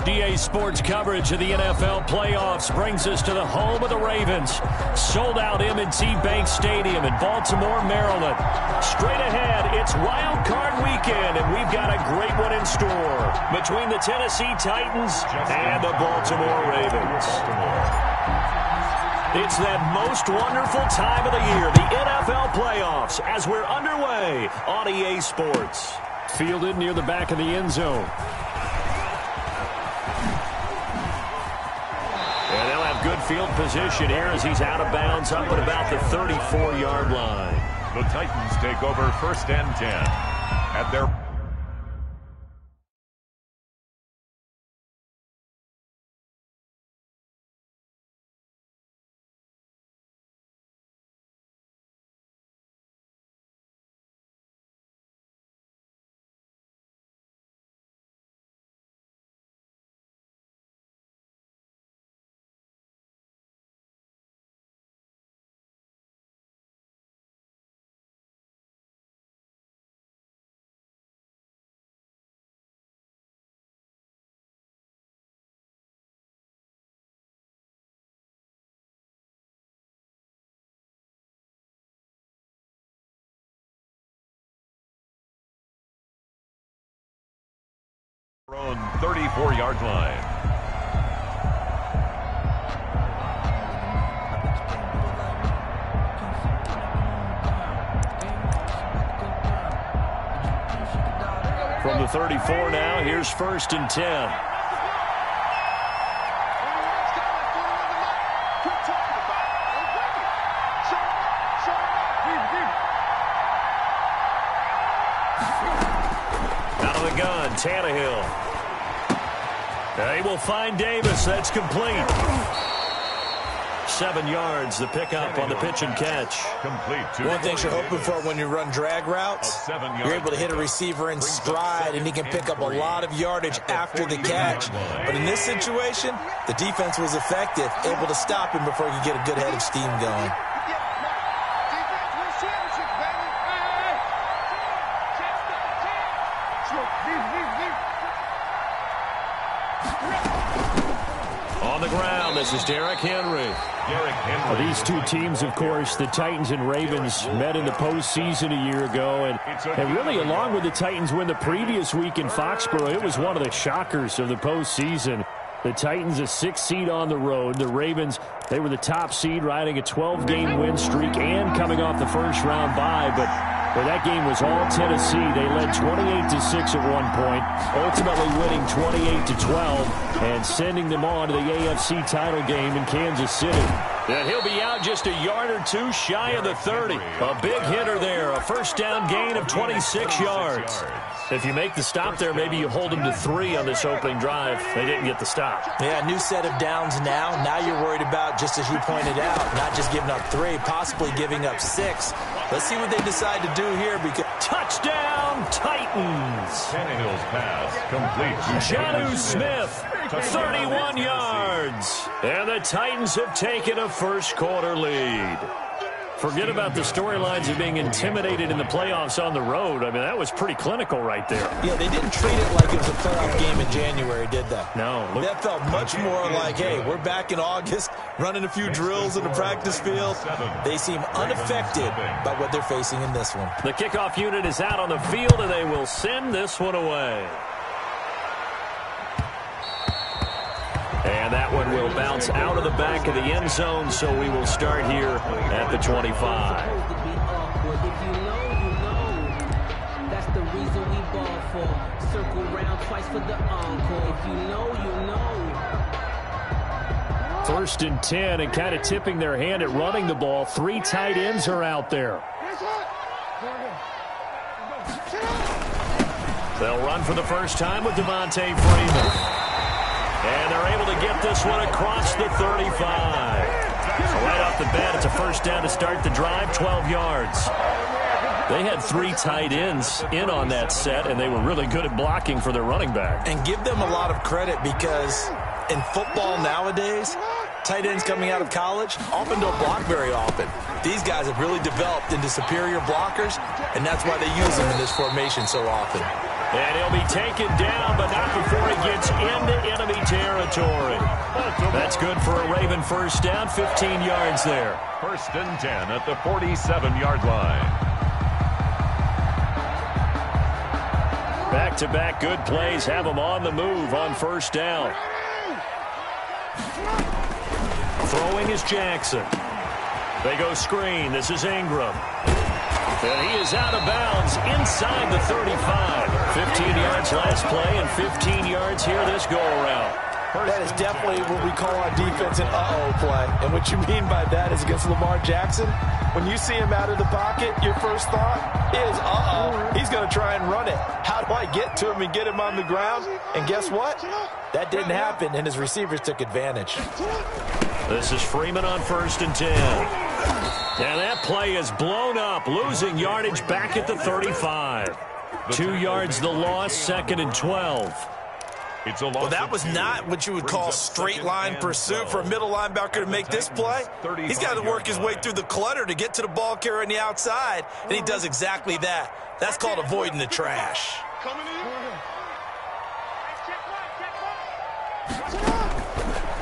EA Sports coverage of the NFL playoffs brings us to the home of the Ravens. Sold out M&T Bank Stadium in Baltimore, Maryland. Straight ahead, it's Wild Card Weekend, and we've got a great one in store between the Tennessee Titans and the Baltimore Ravens. It's that most wonderful time of the year, the NFL playoffs, as we're underway on EA Sports. Fielded near the back of the end zone. And they'll have good field position here as he's out of bounds up at about the 34-yard line. The Titans take over 1st and 10 at their... own 34-yard line. From the 34 now, here's 1st and 10. Out of the gun, Tannehill. They will find Davis. That's complete. 7 yards, the pickup on the pitch and catch. Complete. One thing you're hoping for when you run drag routes, you're able to hit a receiver in stride, and he can pick up a lot of yardage after the catch. But in this situation, the defense was effective, able to stop him before he could get a good head of steam going. On the ground, this is Derrick Henry. These two teams, of course, the Titans and Ravens, met in the postseason a year ago. And really, along with the Titans win the previous week in Foxborough, it was one of the shockers of the postseason. The Titans, a 6th seed on the road. The Ravens, they were the top seed, riding a 12-game win streak and coming off the first-round bye. But that game was all Tennessee. They led 28-6 at one point, ultimately winning 28-12 and sending them on to the AFC title game in Kansas City. And he'll be out just a yard or two shy of the 30. A big hitter there, a first down gain of 26 yards. If you make the stop there, maybe you hold them to 3 on this opening drive. They didn't get the stop. Yeah, new set of downs now. Now you're worried about, just as you pointed out, not just giving up 3, possibly giving up 6. Let's see what they decide to do here. Because touchdown, Titans. Tannehill's pass complete. Jonnu Smith, 31 yards. And the Titans have taken a first-quarter lead. Forget about the storylines of being intimidated in the playoffs on the road. I mean, that was pretty clinical right there. Yeah, they didn't treat it like it was a playoff game in January, did they? No. That felt much more like, hey, we're back in August, running a few drills in the practice field. They seem unaffected by what they're facing in this one. The kickoff unit is out on the field, and they will send this one away. And that one will bounce out of the back of the end zone, so we will start here at the 25. That's the reason we ball for. Circle round twice for the encore. If you know, you know. 1st and 10, and kind of tipping their hand at running the ball. 3 tight ends are out there. They'll run for the first time with Devontae Freeman. And they're able to get this one across the 35. So right off the bat, it's a first down to start the drive, 12 yards. They had 3 tight ends in on that set, and they were really good at blocking for their running back. And give them a lot of credit, because in football nowadays, tight ends coming out of college often don't block very often. These guys have really developed into superior blockers, and that's why they use them in this formation so often. And he'll be taken down, but not before he gets into enemy territory. That's good for a Raven first down, 15 yards there. 1st and 10 at the 47-yard line. Back-to-back good plays have them on the move on first down. Throwing is Jackson. They go screen. This is Ingram. And he is out of bounds inside the 35. 15 yards last play and 15 yards here this go-around. That is definitely what we call on defense an uh-oh play. And what you mean by that is against Lamar Jackson, when you see him out of the pocket, your first thought is, uh-oh, he's going to try and run it. How do I get to him and get him on the ground? And guess what? That didn't happen, and his receivers took advantage. This is Freeman on 1st and 10. And that play is blown up, losing yardage back at the 35. 2 yards the loss, 2nd and 12. Well, that was not what you would call straight line pursuit for a middle linebacker to make this play. He's got to work his way through the clutter to get to the ball carrier on the outside, and he does exactly that. That's called avoiding the trash.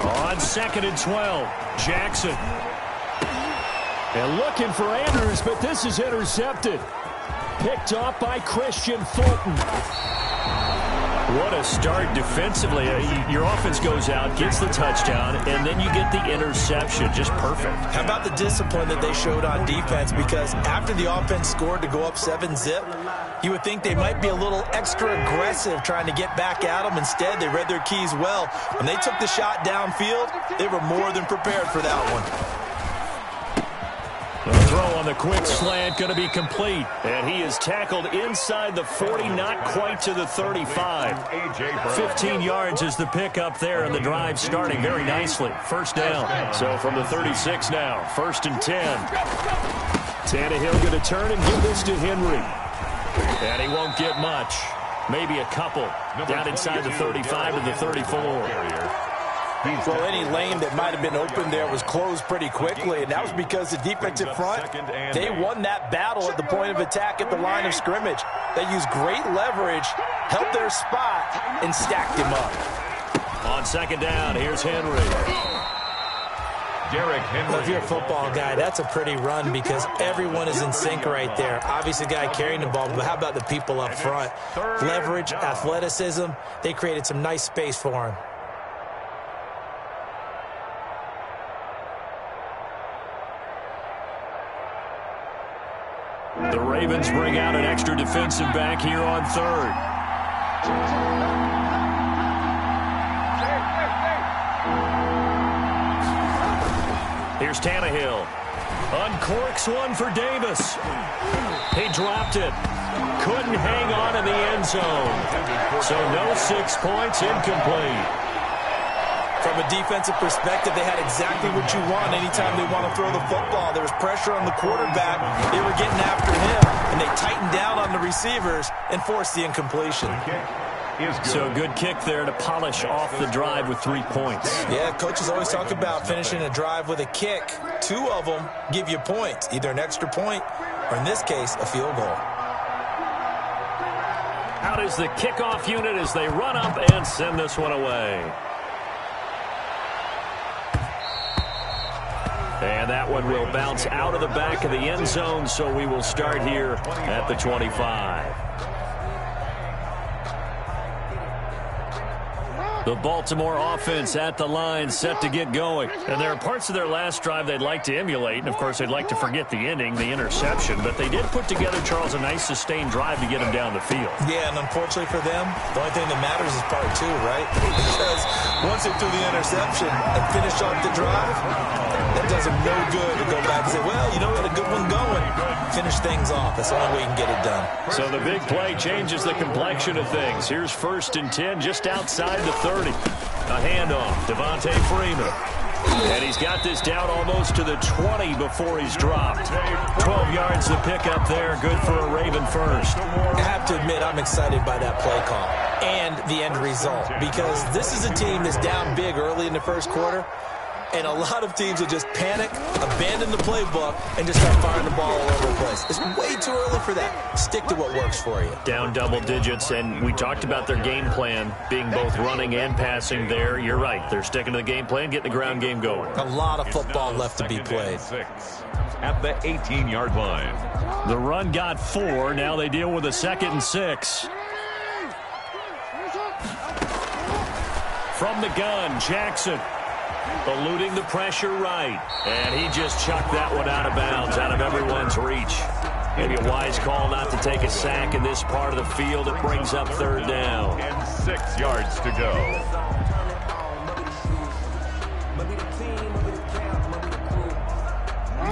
On 2nd and 12, Jackson. And looking for Andrews, but this is intercepted. Picked off by Christian Fulton. What a start defensively. Your offense goes out, gets the touchdown, and then you get the interception. Just perfect. How about the discipline that they showed on defense? Because after the offense scored to go up 7-zip, you would think they might be a little extra aggressive trying to get back at them. Instead, they read their keys well. When they took the shot downfield, they were more than prepared for that one. The throw on the quick slant going to be complete. And he is tackled inside the 40, not quite to the 35. 15 yards is the pickup there, and the drive starting very nicely. First down. So from the 36 now, 1st and 10. Tannehill going to turn and give this to Henry. And he won't get much. Maybe a couple. Down inside the 35 to the 34. Well, any lane that might have been open there was closed pretty quickly, and that was because the defensive front, they won that battle at the point of attack at the line of scrimmage. They used great leverage, held their spot, and stacked him up. On 2nd down, here's Henry. Well, if you're a football guy, that's a pretty run because everyone is in sync right there. Obviously, the guy carrying the ball, but how about the people up front? Leverage, athleticism, they created some nice space for him. The Ravens bring out an extra defensive back here on 3rd. Here's Tannehill. Uncorks one for Davis. He dropped it. Couldn't hang on in the end zone. So no 6 points, incomplete. From a defensive perspective, they had exactly what you want anytime they want to throw the football. There was pressure on the quarterback. They were getting after him, and they tightened down on the receivers and forced the incompletion. So good kick there to polish off the drive with 3 points. Yeah, coaches always talk about finishing a drive with a kick. 2 of them give you points, either an extra point or, in this case, a field goal. Out is the kickoff unit as they run up and send this one away. And that one will bounce out of the back of the end zone, so we will start here at the 25. The Baltimore offense at the line, set to get going. And there are parts of their last drive they'd like to emulate. And, of course, they'd like to forget the ending, the interception. But they did put together, Charles, a nice sustained drive to get them down the field. Yeah, and unfortunately for them, the only thing that matters is part 2, right? Because once they threw the interception and finished off the drive, that does them no good to go back and say, well, you know, we had a good one going. Finish things off. That's the only way you can get it done. So the big play changes the complexion of things. Here's 1st and 10 just outside the 30. A handoff, Devontae Freeman. And he's got this down almost to the 20 before he's dropped. 12 yards to pick up there. Good for a Raven first. I have to admit, I'm excited by that play call and the end result because this is a team that's down big early in the first quarter. And a lot of teams will just panic, abandon the playbook, and just start firing the ball all over the place. It's way too early for that. Stick to what works for you. Down double digits, and we talked about their game plan being both running and passing there. You're right. They're sticking to the game plan, getting the ground game going. A lot of football left to be played. At the 18-yard line. The run got 4. Now they deal with a 2nd and 6. From the gun, Jackson eluding the pressure right. And he just chucked that one out of bounds, out of everyone's reach. Maybe a wise call not to take a sack in this part of the field. It brings up 3rd down. And 6 yards to go.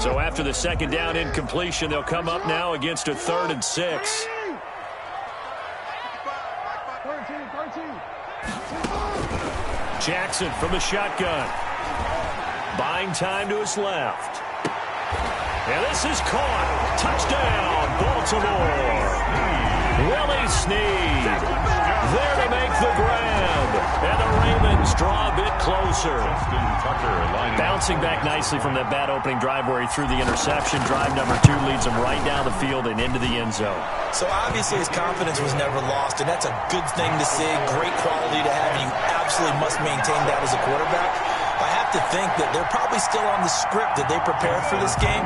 So after the 2nd down incompletion, they'll come up now against a 3rd and 6. Jackson from the shotgun. Buying time to his left. And this is caught. Touchdown, Baltimore. Willie Snead there to make the grab. And the Ravens draw a bit closer. Bouncing back nicely from that bad opening drive where he threw the interception. Drive number 2 leads him right down the field and into the end zone. So obviously his confidence was never lost, and that's a good thing to see. Great quality to have, and you absolutely must maintain that as a quarterback. I have to think that they're probably still on the script that they prepared for this game.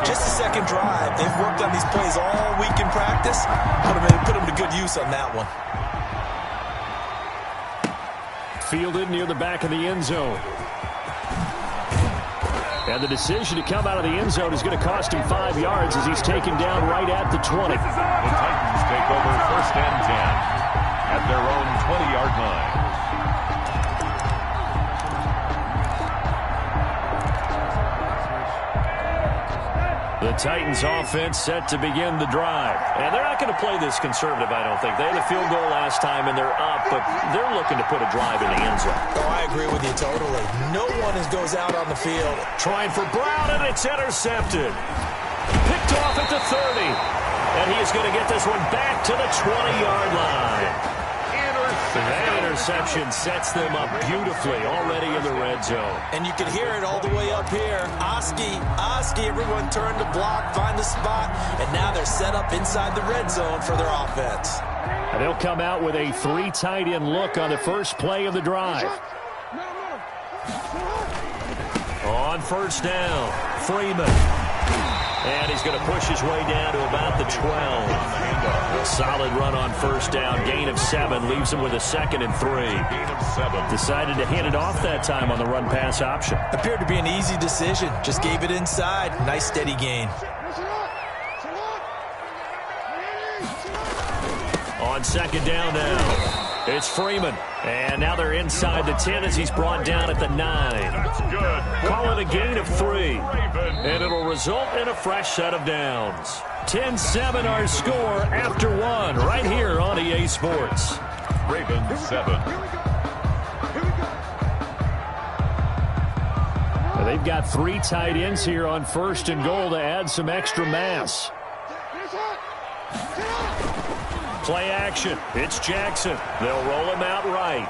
Just the 2nd drive. They've worked on these plays all week in practice. Put them to good use on that one. Fielded near the back of the end zone. And the decision to come out of the end zone is going to cost him 5 yards as he's taken down right at the 20. The Titans take over 1st and 10 at their own 20-yard line. The Titans offense set to begin the drive. And they're not going to play this conservative, I don't think. They had a field goal last time, and they're up, but they're looking to put a drive in the end zone. Oh, I agree with you totally. No one goes out on the field. Trying for Brown, and it's intercepted. Picked off at the 30. And he is going to get this one back to the 20-yard line. That interception sets them up beautifully already in the red zone. And you can hear it all the way up here. Oski, everyone turned to block, find a spot, and now they're set up inside the red zone for their offense. And they'll come out with a 3 tight end look on the first play of the drive. On 1st down, Freeman. And he's going to push his way down to about the 12. A solid run on 1st down. Gain of 7 leaves him with a 2nd and 3. Decided to hand it off that time on the run-pass option. Appeared to be an easy decision. Just gave it inside. Nice steady gain. On 2nd down now. It's Freeman. And now they're inside the 10 as he's brought down at the 9. That's good. Call it a gain of 3. And it'll result in a fresh set of downs. 10-7 our score after 1 right here on EA Sports. Ravens 7. They've got 3 tight ends here on 1st and goal to add some extra mass. Play action. It's Jackson. They'll roll him out right.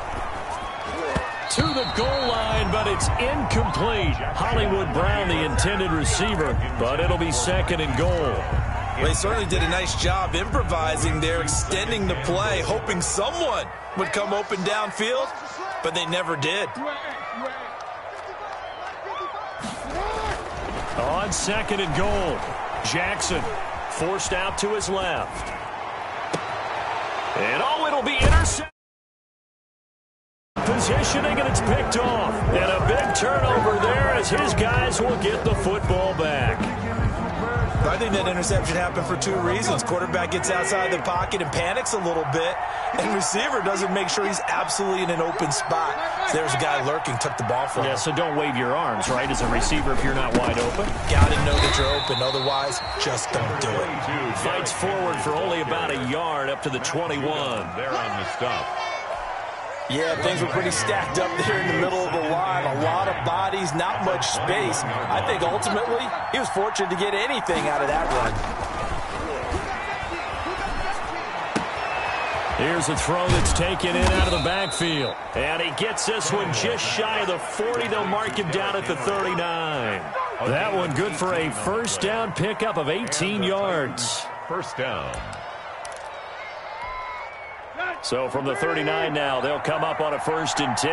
To the goal line, but it's incomplete. Hollywood Brown, the intended receiver, but it'll be 2nd and goal. Well, they certainly did a nice job improvising there, extending the play, hoping someone would come open downfield, but they never did. On 2nd and goal, Jackson forced out to his left. And it'll be intercepted. Positioning, and it's picked off. And a big turnover there as his guys will get the football back. I think that interception happened for 2 reasons. Quarterback gets outside the pocket and panics a little bit, and receiver doesn't make sure he's absolutely in an open spot. So there's a guy lurking, took the ball from him. Yeah, so don't wave your arms, right, as a receiver if you're not wide open. Got to know that you're open. Otherwise, just don't do it. Fights forward for only about a yard up to the 21. They're on the stop. Yeah, things were pretty stacked up there in the middle of the line. A lot of bodies, not much space. I think ultimately he was fortunate to get anything out of that run. Here's a throw that's taken in out of the backfield. And he gets this one just shy of the 40. They'll mark him down at the 39. That one good for a first down pickup of 18 yards. First down. So from the 39 now, they'll come up on a 1st and 10.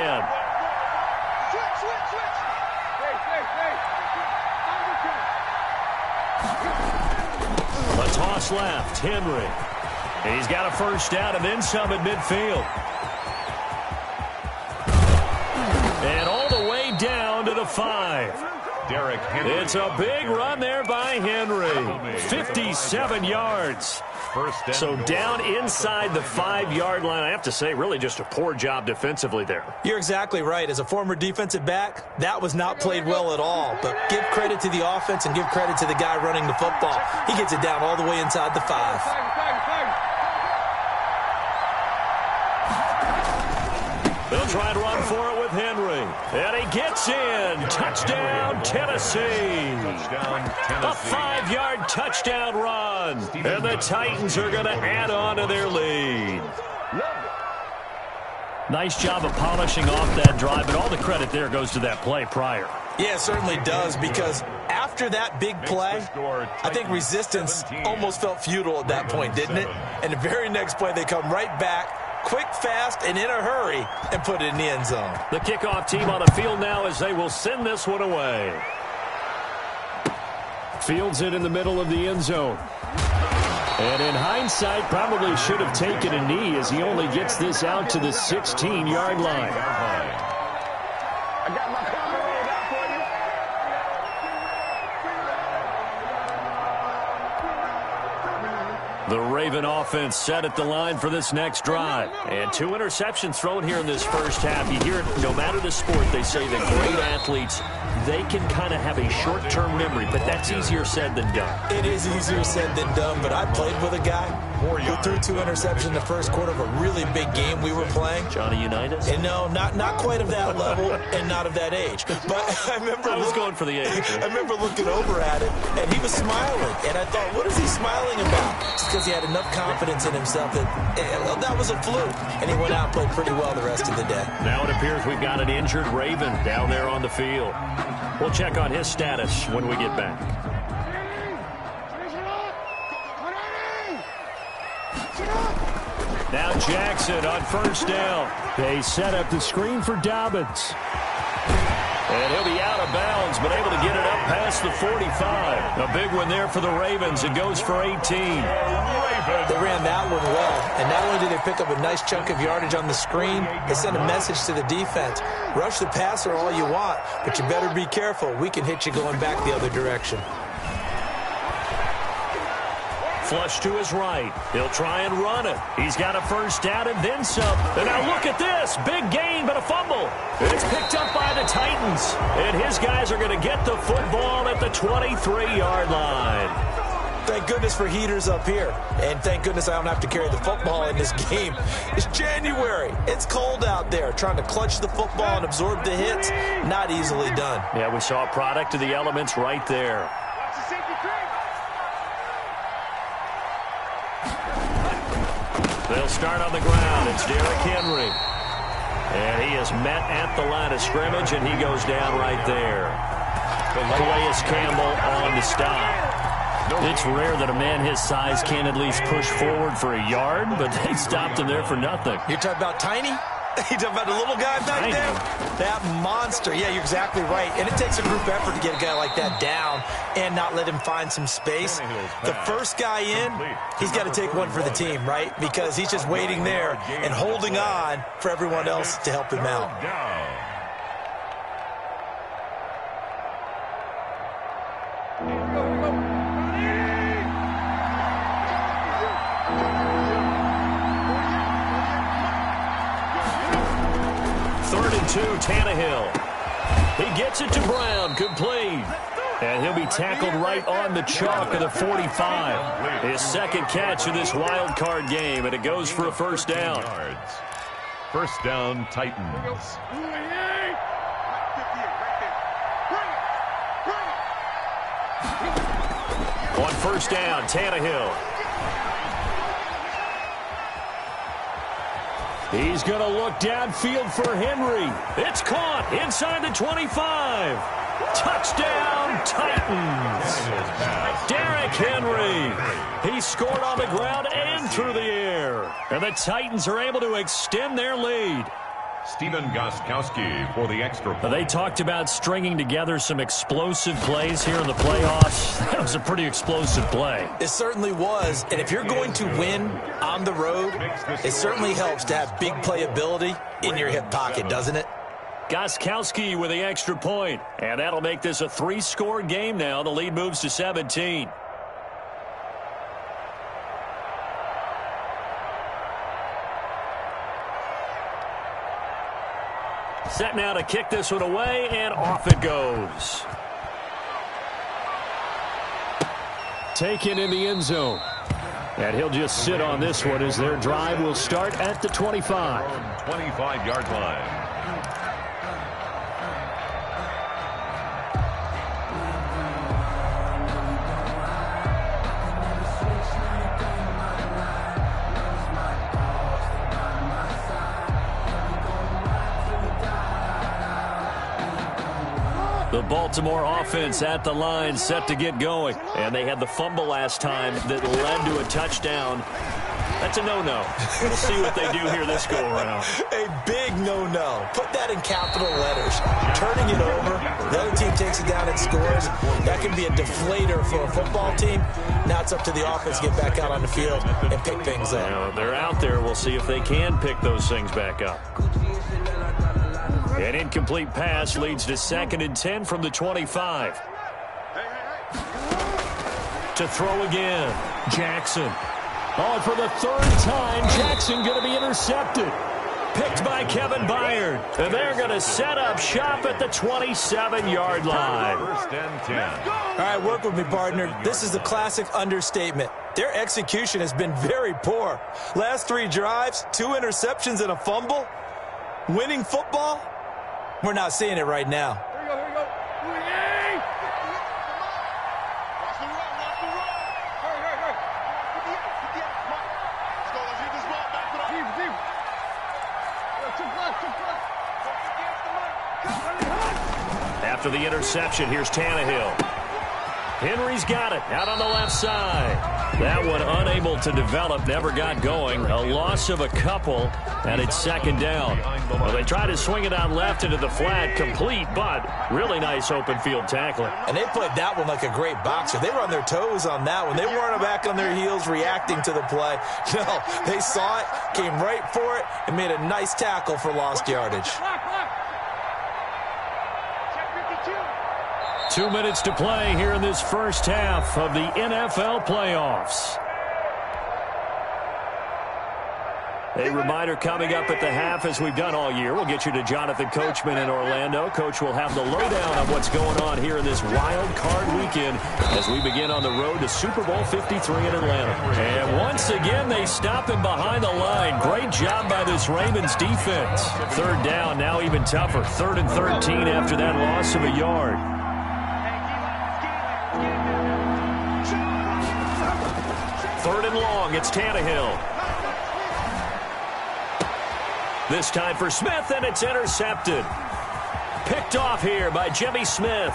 A toss left, Henry. And he's got a first down and then some at midfield. And all the way down to the 5. Derrick Henry. It's a big run there by Henry. 57 yards. So down inside the 5-yard line. I have to say, really just a poor job defensively there. You're exactly right. As a former defensive back, that was not played well at all. But give credit to the offense and give credit to the guy running the football. He gets it down all the way inside the 5. They'll try and run for it with Henry. And he gets in. Touchdown, Tennessee. A 5-yard touchdown run. And the Titans are going to add on to their lead. Nice job of polishing off that drive, but all the credit there goes to that play prior. Yeah, it certainly does, because after that big play, I think resistance almost felt futile at that point, didn't it? And the very next play, they come right back, quick, fast, and in a hurry, and put it in the end zone. The kickoff team on the field now as they will send this one away. Fields it in the middle of the end zone. And in hindsight, probably should have taken a knee as he only gets this out to the 16-yard line. I got my camera rolled out for you. The Raven offense set at the line for this next drive. And 2 interceptions thrown here in this first half. You hear it, no matter the sport, they say that great athletes, they can kind of have a short-term memory, but that's easier said than done. It is easier said than done, but I played with a guy who threw 2 interceptions in the first quarter of a really big game we were playing. Johnny Unitas? And no, not quite of that level and not of that age. But I remember I was going for the age. I remember looking over at it, and he was smiling. And I thought, what is he smiling about? It's because he had enough confidence in himself that was a fluke. And he went out and played pretty well the rest of the day. Now it appears we've got an injured Raven down there on the field. We'll check on his status when we get back. Now Jackson on first down. They set up the screen for Dobbins. And he'll be out of bounds, but able to get it up past the 45. A big one there for the Ravens. It goes for 18. They ran that one well, and not only did they pick up a nice chunk of yardage on the screen, they sent a message to the defense. Rush the passer all you want, but you better be careful. We can hit you going back the other direction. Flush to his right. He'll try and run it. He's got a first down and then some. And now look at this. Big gain, but a fumble. And it's picked up by the Titans. And his guys are going to get the football at the 23-yard line. Thank goodness for heaters up here. And thank goodness I don't have to carry the football in this game. It's January. It's cold out there. Trying to clutch the football and absorb the hits, not easily done. Yeah, we saw a product of the elements right there. They'll start on the ground. It's Derrick Henry. And he is met at the line of scrimmage, and he goes down right there. Calais Campbell on the stop. It's rare that a man his size can at least push forward for a yard, but they stopped him there for nothing. You're talking about Tiny? You talking about the little guy back there? That monster. Yeah, you're exactly right. And it takes a group effort to get a guy like that down and not let him find some space. The first guy in, he's got to take one for the team, right? Because he's just waiting there and holding on for everyone else to help him out. 3rd and 2, Tannehill. He gets it to Brown, complete. And he'll be tackled right on the chalk of the 45. His second catch of this wild card game, and it goes for a first down. First down, Titans. On first down, Tannehill. He's going to look downfield for Henry. It's caught inside the 25. Touchdown, Titans. Derrick Henry. He scored on the ground and through the air. And the Titans are able to extend their lead. Stephen Gostkowski for the extra point. They talked about stringing together some explosive plays here in the playoffs. That was a pretty explosive play. It certainly was. And if you're going to win on the road, it certainly helps to have big playability in your hip pocket, doesn't it? Gostkowski with the extra point. And that'll make this a 3-score game now. The lead moves to 17. Set now to kick this one away, and off it goes. Taken in the end zone. And he'll just sit on this one as their drive will start at the 25. 25-yard line. The Baltimore offense at the line, set to get going. And they had the fumble last time that led to a touchdown. That's a no-no. We'll see what they do here this go-around. A big no-no. Put that in capital letters. Turning it over, the other team takes it down and scores. That can be a deflator for a football team. Now it's up to the offense to get back out on the field and pick things up. Now, they're out there. We'll see if they can pick those things back up. An incomplete pass leads to 2nd and 10 from the 25. To throw again, Jackson. Oh, and for the 3rd time, Jackson going to be intercepted. Picked by Kevin Byard. And they're going to set up shop at the 27-yard line. 1st and 10. All right, work with me, partner. This is the classic understatement. Their execution has been very poor. Last 3 drives, 2 interceptions and a fumble. Winning football? We're not seeing it right now. Here we go, here we go. Yay! Watch the run, watch the run. Hurry, hurry, hurry. Get the come on. Let's go, let's get this ball back. Put up. Deep, deep. Too flat. After the interception, here's Tannehill. Henry's got it, out on the left side. That one unable to develop, never got going. A loss of a couple, and it's 2nd down. Well, they try to swing it out left into the flat, complete, but really nice open field tackling. And they played that one like a great boxer. They were on their toes on that one. They weren't back on their heels reacting to the play. No, they saw it, came right for it, and made a nice tackle for lost yardage. 2 minutes to play here in this first half of the NFL playoffs. A reminder coming up at the half, as we've done all year. We'll get you to Jonathan Coachman in Orlando. Coach will have the lowdown on what's going on here in this wild card weekend as we begin on the road to Super Bowl 53 in Atlanta. And once again, they stop him behind the line. Great job by this Ravens defense. 3rd down, now even tougher. 3rd and 13 after that loss of a yard. 3rd and long, it's Tannehill. This time for Smith, and it's intercepted. Picked off here by Jimmy Smith.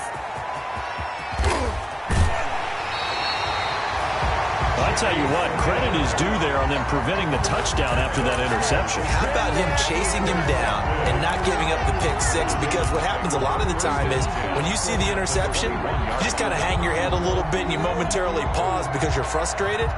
I tell you what, credit is due there on them preventing the touchdown after that interception. How about him chasing him down and not giving up the pick 6? Because what happens a lot of the time is when you see the interception, you just kind of hang your head a little bit and you momentarily pause because you're frustrated.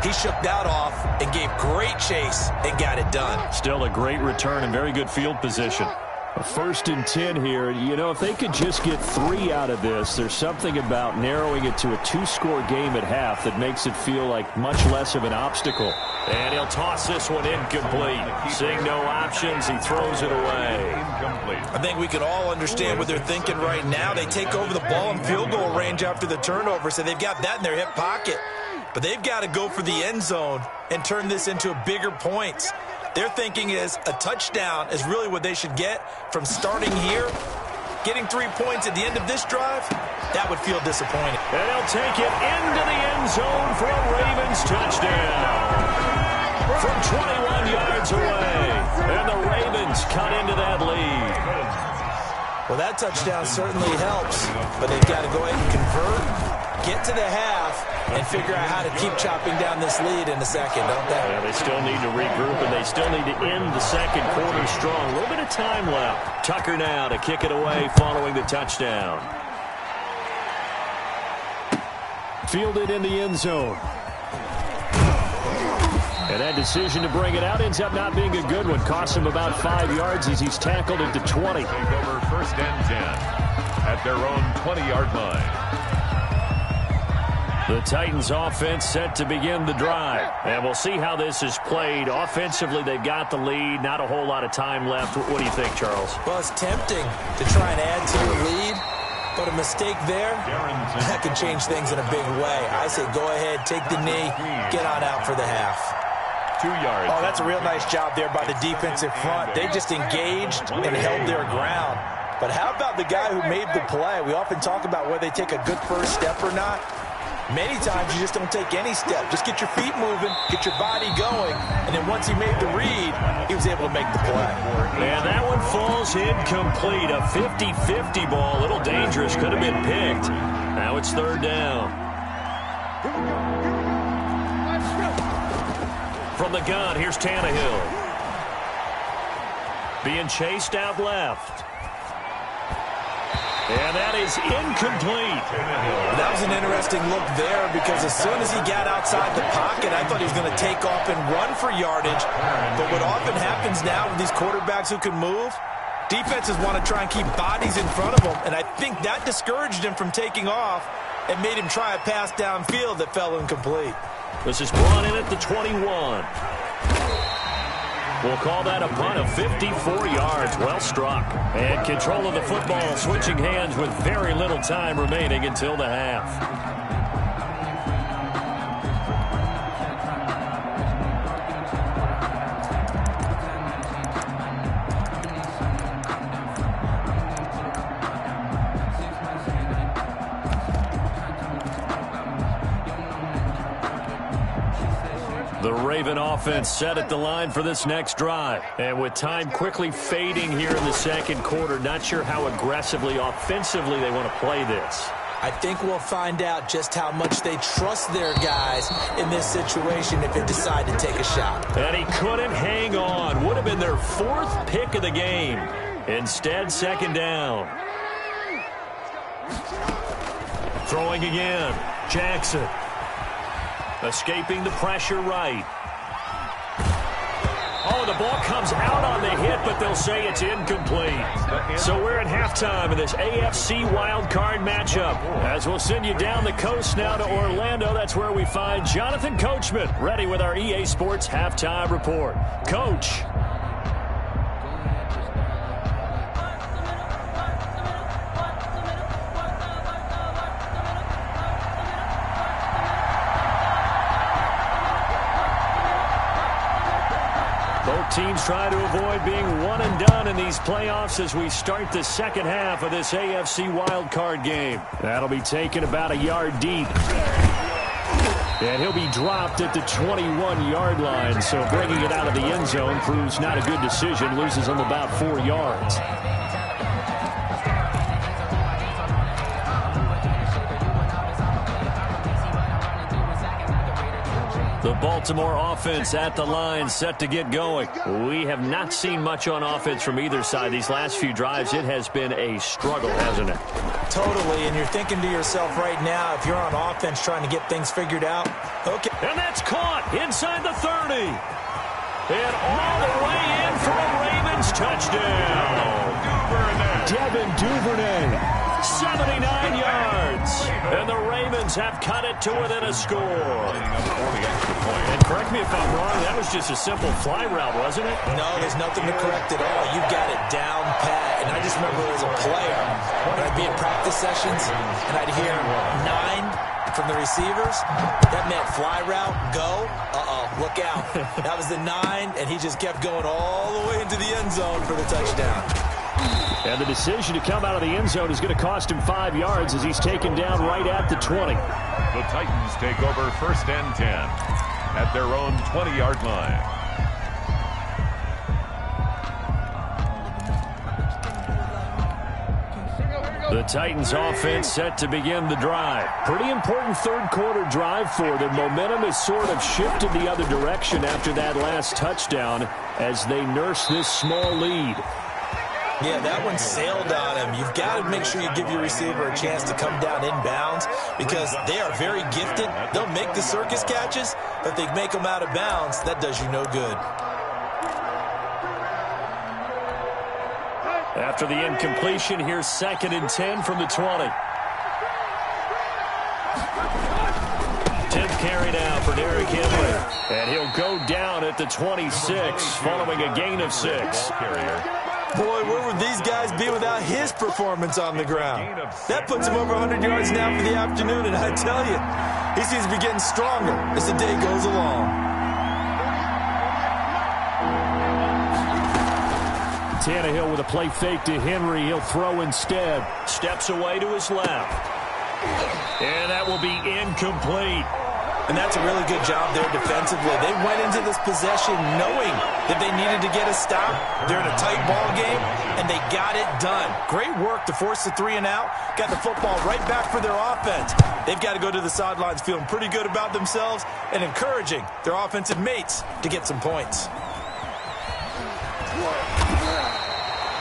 He shook that off and gave great chase and got it done. Still a great return and very good field position. A 1st and 10 here. You know, if they could just get 3 out of this, there's something about narrowing it to a 2-score game at half that makes it feel like much less of an obstacle. And he'll toss this one incomplete. Seeing no options, he throws it away. Incomplete. I think we can all understand what they're thinking right now. They take over the ball in field goal range after the turnover, so they've got that in their hip pocket. But they've got to go for the end zone and turn this into a bigger points. Their thinking is a touchdown is really what they should get from starting here. Getting 3 points at the end of this drive, that would feel disappointing. And he'll take it into the end zone for a Ravens touchdown. from 21 yards away. And the Ravens cut into that lead. Well, that touchdown certainly helps, but they've got to go ahead and convert, get to the half, and figure out how to keep chopping down this lead in the second, don't they? Yeah, they still need to regroup, and they still need to end the second quarter strong. A little bit of time left. Tucker now to kick it away following the touchdown. Fielded in the end zone. And that decision to bring it out ends up not being a good one. Costs him about 5 yards as he's tackled at the 20. Take over 1st and 10 at their own 20-yard line. The Titans offense set to begin the drive. And we'll see how this is played. Offensively, they've got the lead. Not a whole lot of time left. What do you think, Charles? Well, it's tempting to try and add to the lead, but a mistake there, that could change things in a big way. I say go ahead, take the knee, get on out for the half. 2 yards. Oh, that's a real nice job there by the defensive front. They just engaged and held their ground. But how about the guy who made the play? We often talk about whether they take a good first step or not. Many times you just don't take any step. Just get your feet moving, get your body going, and then once he made the read, he was able to make the play. And that one falls incomplete. A 50-50 ball. A little dangerous. Could have been picked. Now it's 3rd down. From the gun, here's Tannehill. Being chased out left. And that is incomplete. That was an interesting look there because as soon as he got outside the pocket, I thought he was going to take off and run for yardage. But what often happens now with these quarterbacks who can move, defenses want to try and keep bodies in front of them. And I think that discouraged him from taking off and made him try a pass downfield that fell incomplete. This is brought in at the 21. We'll call that a punt of 54 yards. Well struck. And control of the football switching hands with very little time remaining until the half. The Raven offense set at the line for this next drive. And with time quickly fading here in the second quarter, not sure how aggressively, offensively they want to play this. I think we'll find out just how much they trust their guys in this situation if they decide to take a shot. And he couldn't hang on. Would have been their 4th pick of the game. Instead, 2nd down. Throwing again. Jackson. Escaping the pressure right. Oh, the ball comes out on the hit, but they'll say it's incomplete. So we're at halftime in this AFC wildcard matchup. As we'll send you down the coast now to Orlando, that's where we find Jonathan Coachman, ready with our EA Sports halftime report. Coach. Teams try to avoid being one and done in these playoffs as we start the second half of this AFC wildcard game. That'll be taken about a yard deep. And he'll be dropped at the 21-yard line, so bringing it out of the end zone proves not a good decision, loses him about 4 yards. The Baltimore offense at the line, set to get going. We have not seen much on offense from either side these last few drives. It has been a struggle, hasn't it? Totally, and you're thinking to yourself right now, if you're on offense trying to get things figured out, okay. And that's caught inside the 30. And all the way in for a Ravens touchdown. Devin Duvernay, 79 yards. And the Ravens have cut it to within a score. And correct me if I'm wrong, that was just a simple fly route, wasn't it? No, there's nothing to correct at all. You got it down pat. And I just remember as a player, when I'd be in practice sessions, and I'd hear 9 from the receivers, that meant fly route, go, look out. That was the 9, and he just kept going all the way into the end zone for the touchdown. And the decision to come out of the end zone is going to cost him 5 yards as he's taken down right at the 20. The Titans take over 1st and 10 at their own 20-yard line. The Titans offense set to begin the drive. Pretty important third quarter drive for them. Momentum has sort of shifted the other direction after that last touchdown as they nurse this small lead. Yeah, that one sailed on him. You've got to make sure you give your receiver a chance to come down inbounds because they are very gifted. They'll make the circus catches, but if they make them out of bounds, that does you no good. After the incompletion, here's 2nd and 10 from the 20. 10th carry now for Derrick Henry. And he'll go down at the 26 following a gain of 6. Boy, where would these guys be without his performance on the ground? That puts him over 100 yards now for the afternoon, and I tell you, he seems to be getting stronger as the day goes along. Tannehill with a play fake to Henry. He'll throw instead. Steps away to his left. And that will be incomplete. And that's a really good job there defensively. They went into this possession knowing that they needed to get a stop. They're in a tight ball game, and they got it done. Great work to force the 3 and out. Got the football right back for their offense. They've got to go to the sidelines feeling pretty good about themselves and encouraging their offensive mates to get some points.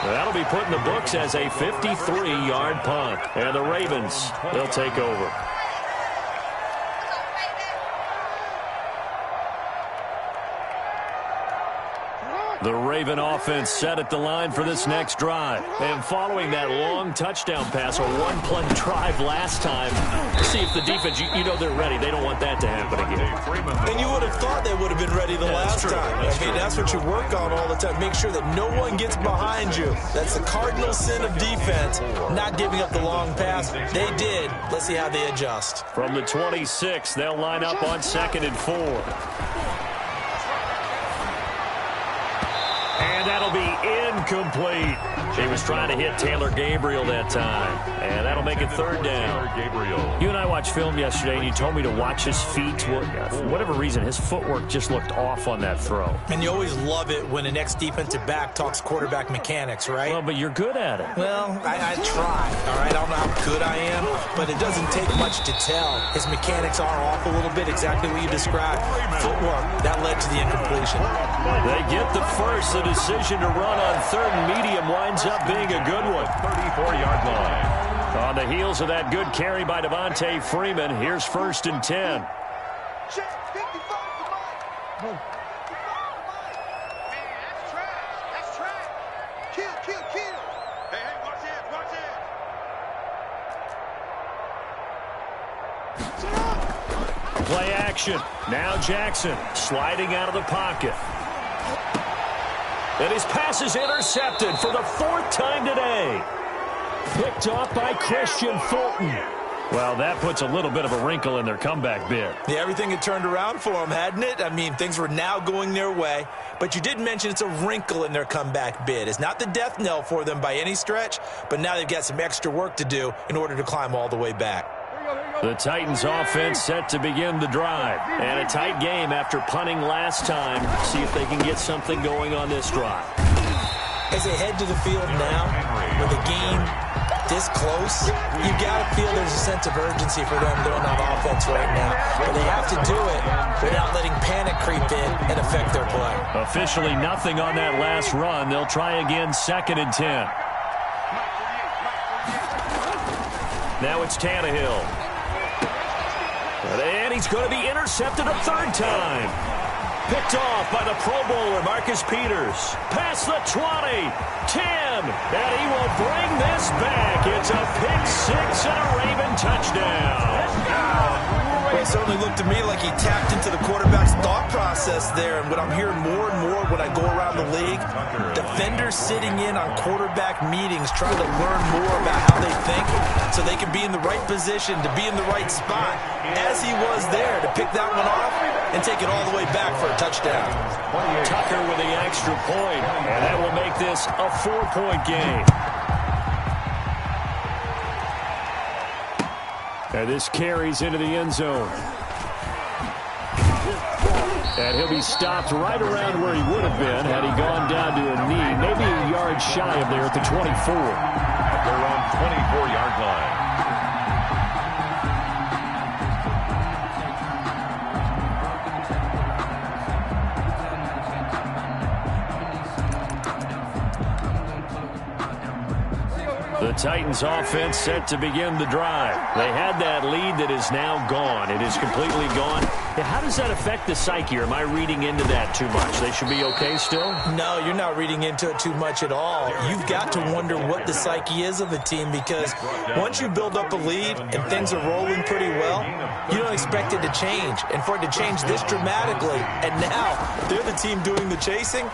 That'll be put in the books as a 53-yard punt. And the Ravens, they'll take over. The Raven offense set at the line for this next drive. And following that long touchdown pass, a one-play drive last time, see if the defense, you know they're ready. They don't want that to happen again. And you would have thought they would have been ready the last time. I mean, that's what you work on all the time. Make sure that no one gets behind you. That's the cardinal sin of defense, not giving up the long pass. They did. Let's see how they adjust. From the 26, they'll line up on 2nd and 4. And that'll be incomplete. He was trying to hit Taylor Gabriel that time. And that'll make it 3rd down. You and I watched film yesterday, and you told me to watch his feet. Well, for whatever reason, his footwork just looked off on that throw. And you always love it when an ex-defensive back talks quarterback mechanics, right? Well, but you're good at it. Well, I try, all right? I don't know how good I am, but it doesn't take much to tell. His mechanics are off a little bit, exactly what you described. Footwork, that led to the incompletion. They get the first. The decision to run on 3rd and medium winds up being a good one. 34-yard line. On the heels of that good carry by Devontae Freeman, here's 1st and 10. Play action. Now Jackson sliding out of the pocket. And his pass is intercepted for the 4th time today. Picked off by Christian Fulton. Well, that puts a little bit of a wrinkle in their comeback bid. Yeah, everything had turned around for them, hadn't it? I mean, things were now going their way. But you did mention it's a wrinkle in their comeback bid. It's not the death knell for them by any stretch, but now they've got some extra work to do in order to climb all the way back. The Titans offense set to begin the drive. And a tight game after punting last time. See if they can get something going on this drive. As they head to the field now, with a game this close, you've got to feel there's a sense of urgency for them doing on offense right now. But they have to do it without letting panic creep in and affect their play. Officially nothing on that last run. They'll try again 2nd and 10. Now it's Tannehill. And he's going to be intercepted a 3rd time. Picked off by the Pro Bowler, Marcus Peters. Past the 20, 10, and he will bring this back. It's a pick 6 and a Raven touchdown. Well, it certainly looked to me like he tapped into the quarterback's thought process there. And what I'm hearing more and more when I go around the league, defenders sitting in on quarterback meetings trying to learn more about how they think so they can be in the right position to be in the right spot, as he was there to pick that one off and take it all the way back for a touchdown. Tucker with the extra point, and that will make this a 4-point game. And this carries into the end zone. And he'll be stopped right around where he would have been had he gone down to a knee, maybe a yard shy of there at the 24. At their own 24-yard line. The Titans offense set to begin the drive. They had that lead that is now gone. It is completely gone. How does that affect the psyche? Or am I reading into that too much? They should be okay still? No, you're not reading into it too much at all. You've got to wonder what the psyche is of the team, because once you build up a lead and things are rolling pretty well, you don't expect it to change. And for it to change this dramatically, and now they're the team doing the chasing,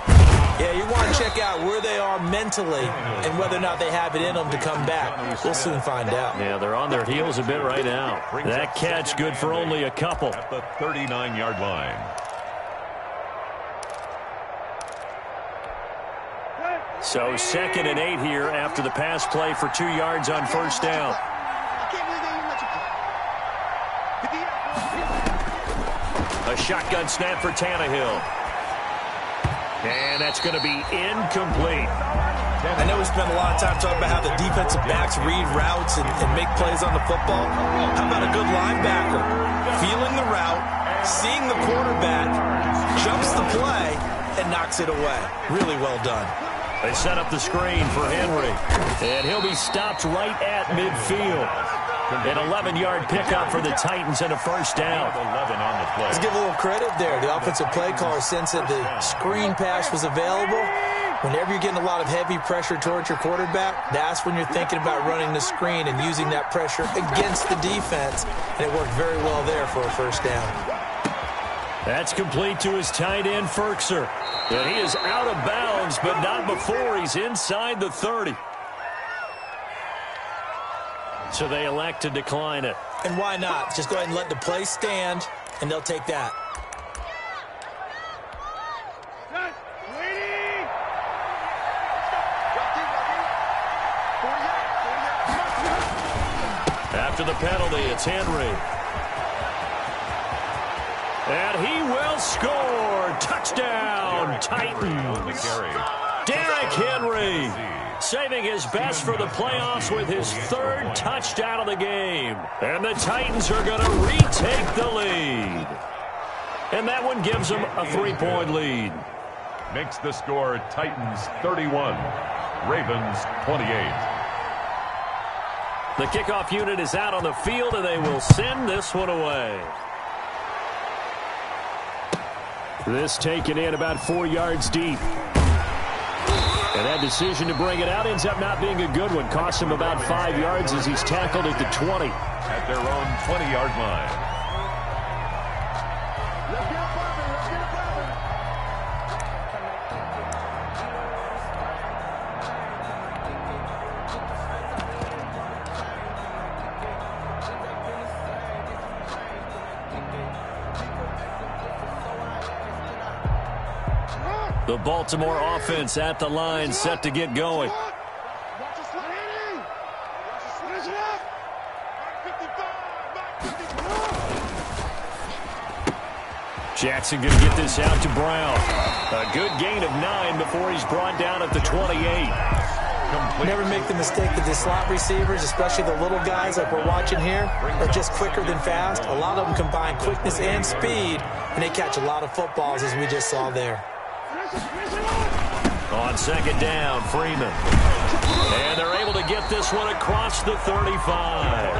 yeah, you want to check out where they are mentally and whether or not they have it in them to come back. We'll soon find out. Yeah, they're on their heels a bit right now. That catch good for only a couple. At the 39-yard line. So 2nd and 8 here after the pass play for 2 yards on first down. A shotgun snap for Tannehill. And that's going to be incomplete. I know we spent a lot of time talking about how the defensive backs read routes and make plays on the football. How about a good linebacker feeling the route, seeing the quarterback, jumps the play, and knocks it away? Really well done. They set up the screen for Henry, and he'll be stopped right at midfield. An 11-yard pickup for the Titans and a first down. 11 on the play. Let's give a little credit there. The offensive play caller sensed that the screen pass was available. Whenever you're getting a lot of heavy pressure towards your quarterback, that's when you're thinking about running the screen and using that pressure against the defense. And it worked very well there for a first down. That's complete to his tight end, Ferkser. And he is out of bounds, but not before he's inside the 30. So they elect to decline it. And why not? Just go ahead and let the play stand, and they'll take that. After the penalty, it's Henry. And he will score. Touchdown, Titans. Derrick Henry saving his best for the playoffs with his 3rd touchdown of the game. And the Titans are going to retake the lead. And that one gives them a 3-point lead. Makes the score Titans 31, Ravens 28. The kickoff unit is out on the field, and they will send this one away. This taken in about 4 yards deep. And that decision to bring it out ends up not being a good one. Cost him about 5 yards as he's tackled at the 20. At their own 20-yard line. The Baltimore offense at the line, set to get going. Jackson going to get this out to Brown. A good gain of 9 before he's brought down at the 28. Never make the mistake that the slot receivers, especially the little guys like we're watching here, are just quicker than fast. A lot of them combine quickness and speed, and they catch a lot of footballs, as we just saw there. On 2nd down, Freeman. And they're able to get this one across the 35.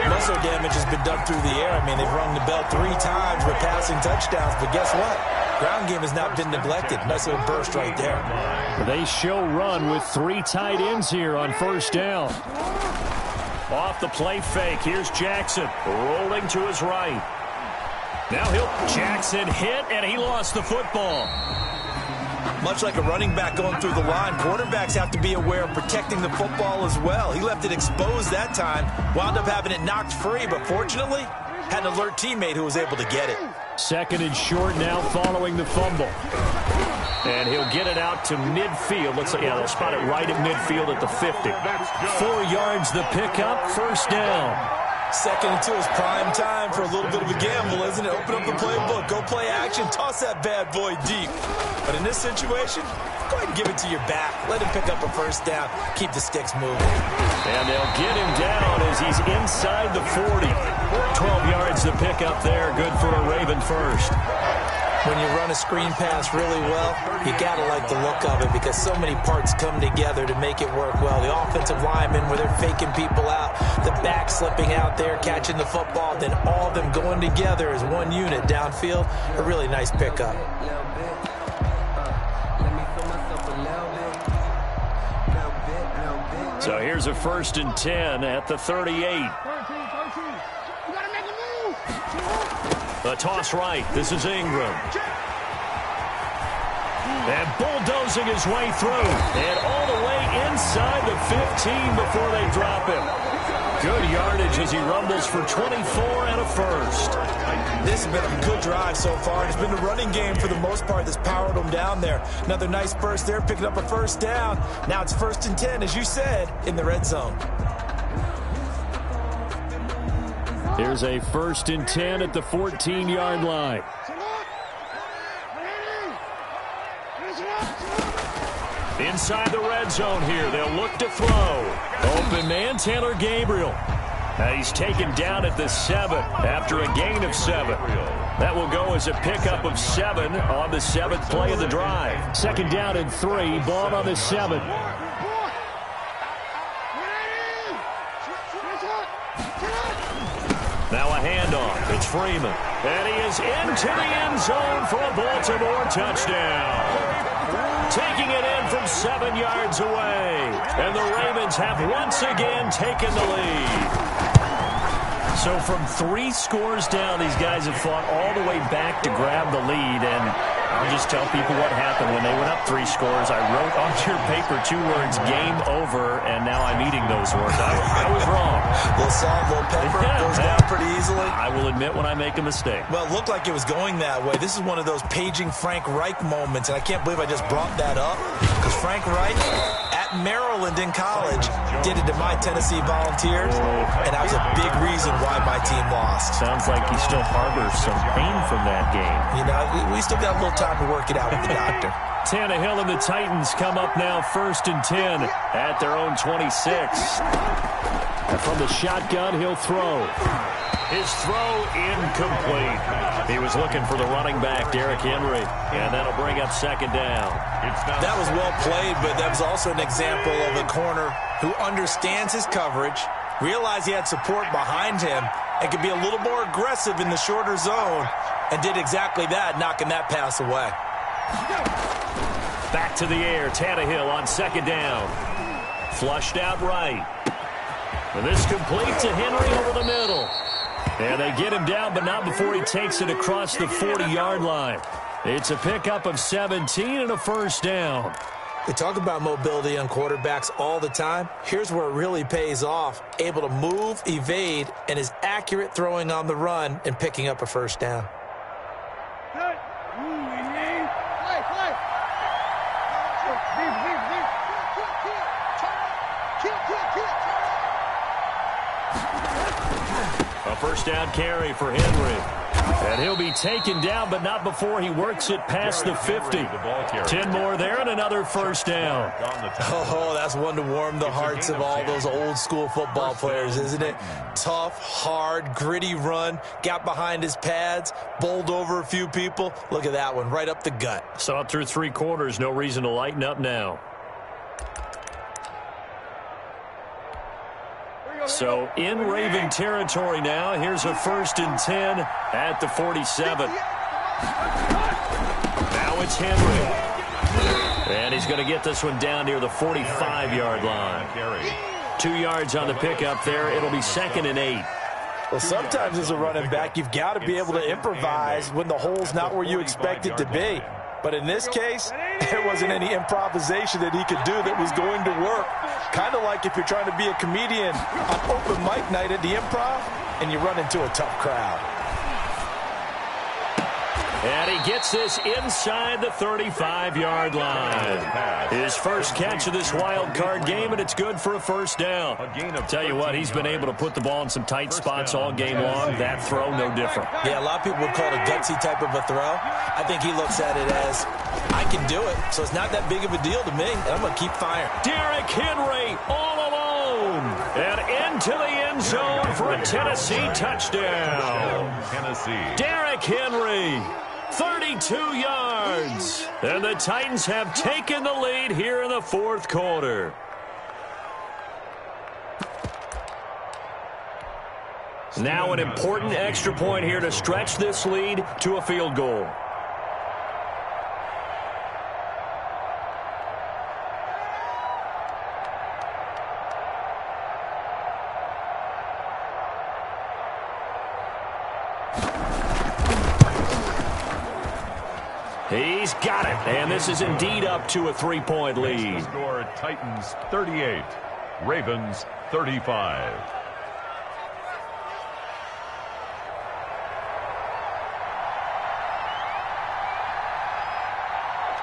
Muscle damage has been done through the air. I mean, they've rung the bell 3 times with passing touchdowns, but guess what? Ground game has not been neglected. Nice little burst right there. They show run with 3 tight ends here on first down. Off the play fake, here's Jackson rolling to his right. Now Jackson hit, and he lost the football. Much like a running back going through the line, quarterbacks have to be aware of protecting the football as well. He left it exposed that time, wound up having it knocked free, but fortunately, had an alert teammate who was able to get it. 2nd and short now following the fumble. And he'll get it out to midfield. Looks like, yeah, they'll spot it right at midfield at the 50. 4 yards the pickup, first down. 2nd and 2 is prime time for a little bit of a gamble, isn't it? Open up the playbook, go play action, toss that bad boy deep. But in this situation, go ahead and give it to your back. Let him pick up a first down. Keep the sticks moving. And they'll get him down as he's inside the 40. 12 yards to pick up there. Good for a Raven first. When you run a screen pass really well, you got to like the look of it because so many parts come together to make it work well. The offensive linemen, where they're faking people out, the back slipping out there, catching the football, then all of them going together as one unit downfield. A really nice pickup. So here's a 1st and 10 at the 38. The toss right. This is Ingram. And bulldozing his way through. And all the way inside the 15 before they drop him. Good yardage as he rumbles for 24 and a first. This has been a good drive so far. It's been the running game for the most part that's powered them down there. Another nice burst there, picking up a first down. Now it's 1st and 10, as you said, in the red zone. Here's a 1st and 10 at the 14-yard line. Inside the red zone here. They'll look to throw. Open man, Taylor Gabriel. He's taken down at the 7 after a gain of 7. That will go as a pickup of 7 on the 7th play of the drive. 2nd down and 3. Ball on the 7. Now a handoff. It's Freeman. And he is into the end zone for a Baltimore touchdown. Taking it in from 7 yards away. And the Ravens have once again taken the lead. So from 3 scores down, these guys have fought all the way back to grab the lead. And I'll just tell people what happened when they went up 3 scores. I wrote onto your paper 2 words, game over, and now I'm eating those words. I was wrong. Little salt, little pepper, goes down pretty easily. I will admit when I make a mistake. Well, it looked like it was going that way. This is one of those paging Frank Reich moments, and I can't believe I just brought that up because Frank Reich at Maryland in college did it to my Tennessee Volunteers, and that was a big reason why my team lost. Sounds like he still harbors some pain from that game. You know, we still got a little time to work it out with the doctor. Tannehill and the Titans come up now 1st and 10 at their own 26. And from the shotgun, he'll throw. His throw incomplete. He was looking for the running back, Derrick Henry, and that'll bring up 2nd down. That was well played, but that was also an example of a corner who understands his coverage, realized he had support behind him, and could be a little more aggressive in the shorter zone, and did exactly that, knocking that pass away. Back to the air, Tannehill on 2nd down. Flushed out right. And this complete to Henry over the middle. And they get him down, but not before he takes it across the 40-yard line. It's a pickup of 17 and a first down. We talk about mobility on quarterbacks all the time. Here's where it really pays off. Able to move, evade, and is accurate throwing on the run and picking up a first down. A first down carry for Henry. And he'll be taken down, but not before he works it past the 50. 10 more there and another first down. Oh, that's one to warm the hearts of all those old school football players, isn't it? Tough, hard, gritty run. Got behind his pads, bowled over a few people. Look at that one, right up the gut. Saw it through 3 quarters. No reason to lighten up now. So in Raven territory now. Here's a 1st and 10 at the 47. Now it's Henry. And he's going to get this one down near the 45-yard line. 2 yards on the pickup there. It'll be 2nd and 8. Well, sometimes as a running back, you've got to be able to improvise when the hole's not where you expect it to be. But in this case, there wasn't any improvisation that he could do that was going to work. Kind of like if you're trying to be a comedian on open mic night at the Improv and you run into a tough crowd. And he gets this inside the 35-yard line. His first catch of this wild card game, and it's good for a first down. Tell you what, he's been able to put the ball in some tight spots all game long. That throw, no different. Yeah, a lot of people would call it a gutsy type of a throw. I think he looks at it as, I can do it, so it's not that big of a deal to me, and I'm going to keep firing. Derrick Henry all alone. And into the end zone for a Tennessee touchdown. Derrick Henry, 32 yards. And the Titans have taken the lead here in the fourth quarter. Now an important extra point here to stretch this lead to a field goal. He's got it, and this is indeed up to a 3-point lead. Score Titans 38, Ravens 35.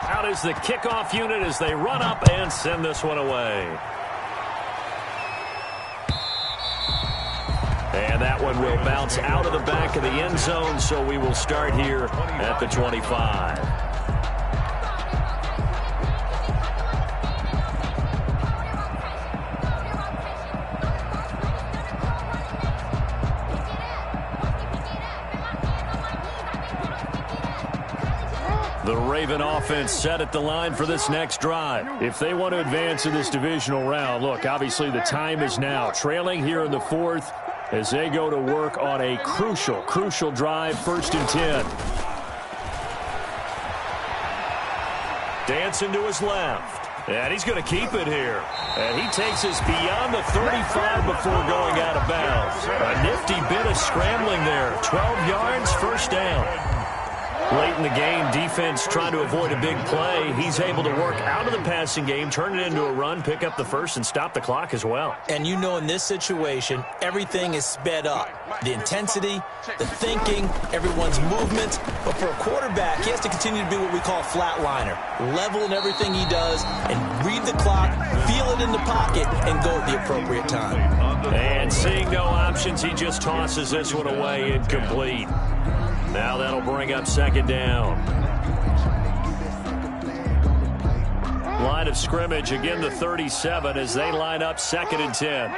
Out is the kickoff unit as they run up and send this one away. And that one will bounce out of the back of the end zone, so we will start here at the 25. The Raven offense set at the line for this next drive. If they want to advance in this divisional round, look, obviously the time is now. Trailing here in the fourth as they go to work on a crucial drive, 1st and 10. Dancing to his left. And he's going to keep it here. And he takes us beyond the 35 before going out of bounds. A nifty bit of scrambling there. 12 yards, 1st down. Late in the game, defense trying to avoid a big play. He's able to work out of the passing game, turn it into a run, pick up the first, and stop the clock as well. And you know in this situation, everything is sped up. The intensity, the thinking, everyone's movement. But for a quarterback, he has to continue to be what we call a flatliner. Level in everything he does and read the clock, feel it in the pocket, and go at the appropriate time. And seeing no options, he just tosses this one away incomplete. Now that'll bring up 2nd down. Line of scrimmage, again the 37 as they line up 2nd and 10.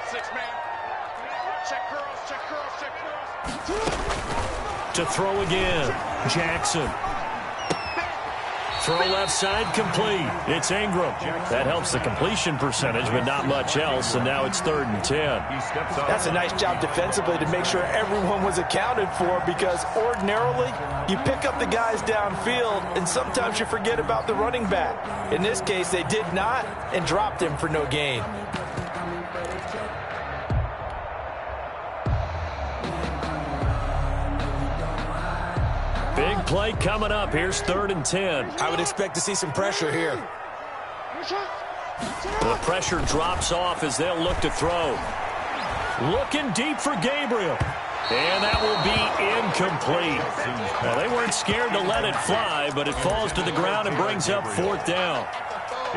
6 man. Check curls. To throw again, Jackson. Throw left side, complete. It's Ingram. That helps the completion percentage, but not much else, and now it's 3rd and 10. That's a nice job defensively to make sure everyone was accounted for, because ordinarily you pick up the guys downfield, and sometimes you forget about the running back. In this case, they did not and dropped him for no gain. Big play coming up. Here's 3rd and 10. I would expect to see some pressure here. The pressure drops off as they'll look to throw. Looking deep for Gabriel. And that will be incomplete. Well, they weren't scared to let it fly, but it falls to the ground and brings up 4th down.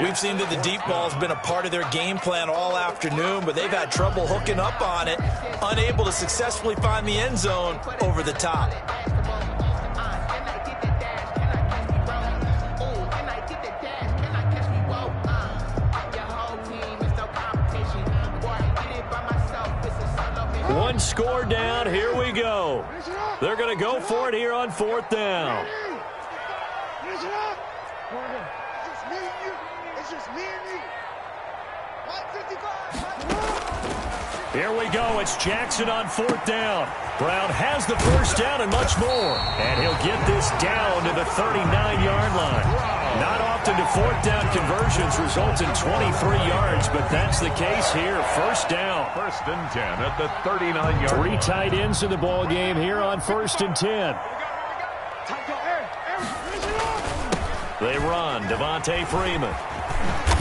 We've seen that the deep ball has been a part of their game plan all afternoon, but they've had trouble hooking up on it, unable to successfully find the end zone over the top. One score down. Here we go. They're going to go for it here on 4th down. Here we go. It's Jackson on 4th down. Brown has the first down and much more. And he'll get this down to the 39-yard line. Not often do 4th down conversions result in 23 yards, but that's the case here. First down. 1st and 10 at the 39-yard line. 3 tight ends in the ball game here on 1st and 10. They run. Devontae Freeman.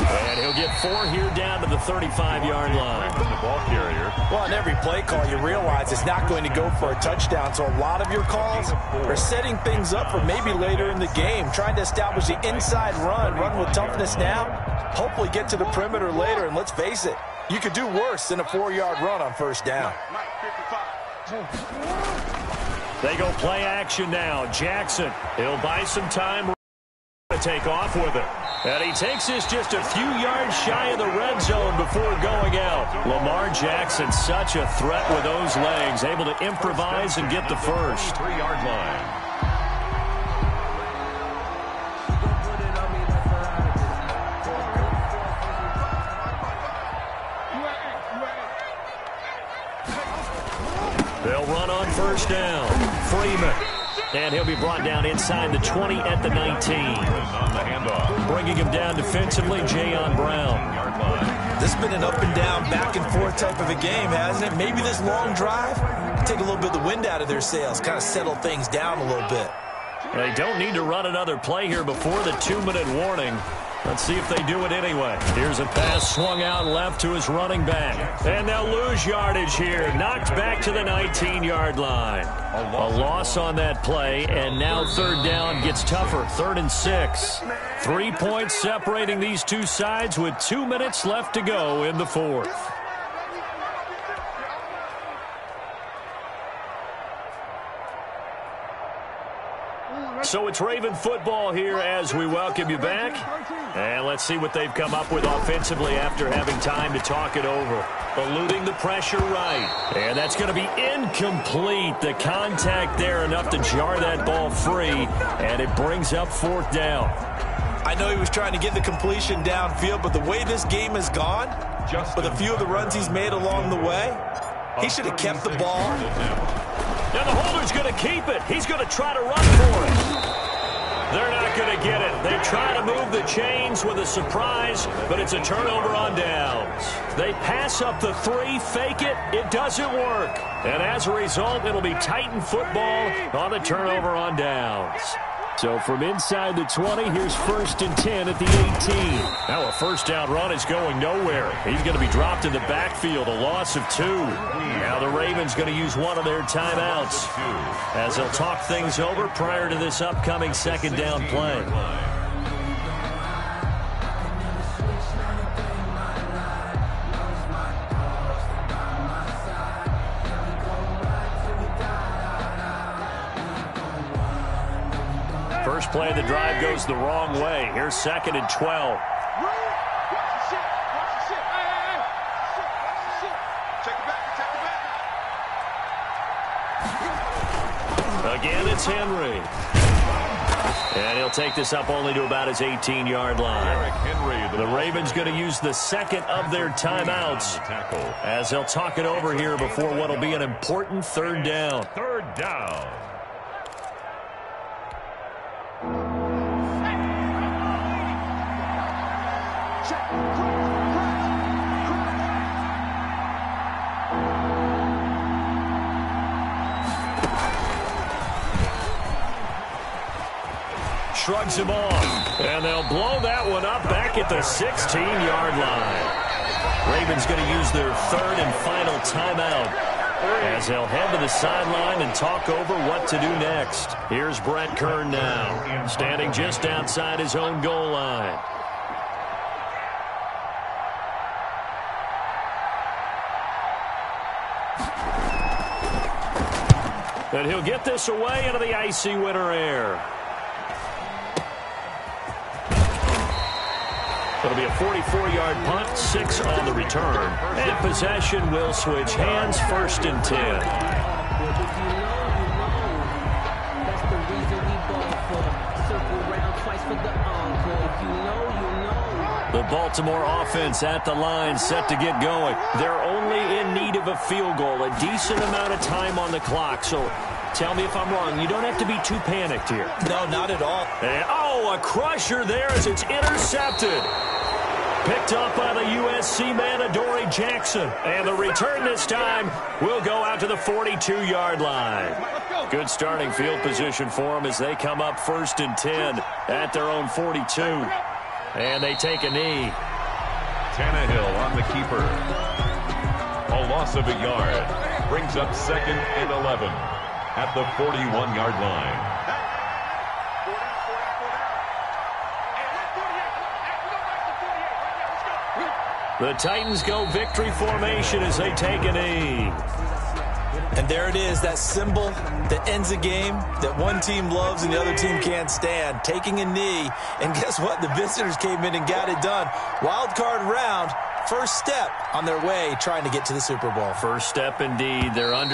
And he'll get 4 here down to the 35-yard line. From the ball carrier. Well, on every play call, you realize it's not going to go for a touchdown, so a lot of your calls are setting things up for maybe later in the game, trying to establish the inside run with toughness now, hopefully get to the perimeter later, and let's face it, you could do worse than a 4-yard run on first down. They go play action now. Jackson, he'll buy some time to take off with it. And he takes this just a few yards shy of the red zone before going out. Lamar Jackson, such a threat with those legs, able to improvise and get the first. 3-yard line. They'll run on first down. Freeman. And he'll be brought down inside the 20 at the 19. On the handoff. Bringing him down defensively, Jayon Brown. This has been an up and down, back and forth type of a game, hasn't it? Maybe this long drive take a little bit of the wind out of their sails, kind of settle things down a little bit. They don't need to run another play here before the 2-minute warning. Let's see if they do it anyway. Here's a pass swung out left to his running back. And they'll lose yardage here. Knocked back to the 19-yard line. A loss on that play, and now third down gets tougher. 3rd and 6. 3 points separating these two sides with 2 minutes left to go in the fourth. So it's Raven football here as we welcome you back. And let's see what they've come up with offensively after having time to talk it over. Eluding the pressure right. And that's going to be incomplete. The contact there enough to jar that ball free. And it brings up 4th down. I know he was trying to get the completion downfield, but the way this game has gone, with a few of the runs he's made along the way, he should have kept the ball. Now the holder's going to keep it. He's going to try to run for it. They're not going to get it. They try to move the chains with a surprise, but it's a turnover on downs. They pass up the 3, fake it. It doesn't work. And as a result, it'll be Titan football on the turnover on downs. So from inside the 20, here's 1st and 10 at the 18. Now a first down run is going nowhere. He's going to be dropped in the backfield, a loss of 2. Now the Ravens going to use one of their timeouts as they'll talk things over prior to this upcoming 2nd down play. First play of the drive goes the wrong way. Here's 2nd and 12. Again, it's Henry. And he'll take this up only to about his 18-yard line. The Ravens going to use the 2nd of their timeouts as they'll talk it over here before what will be an important 3rd down. 3rd down. Shrugs him off, and they'll blow that one up back at the 16-yard line. Ravens going to use their 3rd and final timeout as they'll head to the sideline and talk over what to do next. Here's Brett Kern now, standing just outside his own goal line. And he'll get this away into the icy winter air. It'll be a 44-yard punt, 6 on the return. And possession will switch hands, 1st and 10. The Baltimore offense at the line, set to get going. They're only in need of a field goal, a decent amount of time on the clock. So tell me if I'm wrong. You don't have to be too panicked here. No, not at all. And, a crusher there as it's intercepted. Picked up by the USC man, Adoree Jackson. And the return this time will go out to the 42-yard line. Good starting field position for them as they come up 1st and 10 at their own 42. And they take a knee. Tannehill on the keeper. A loss of a yard. Brings up 2nd and 11 at the 41-yard line. The Titans go victory formation as they take a knee. And there it is, that symbol that ends a game that one team loves and the other team can't stand, taking a knee. And guess what? The visitors came in and got it done. Wild card round, first step on their way trying to get to the Super Bowl. First step indeed. They're under.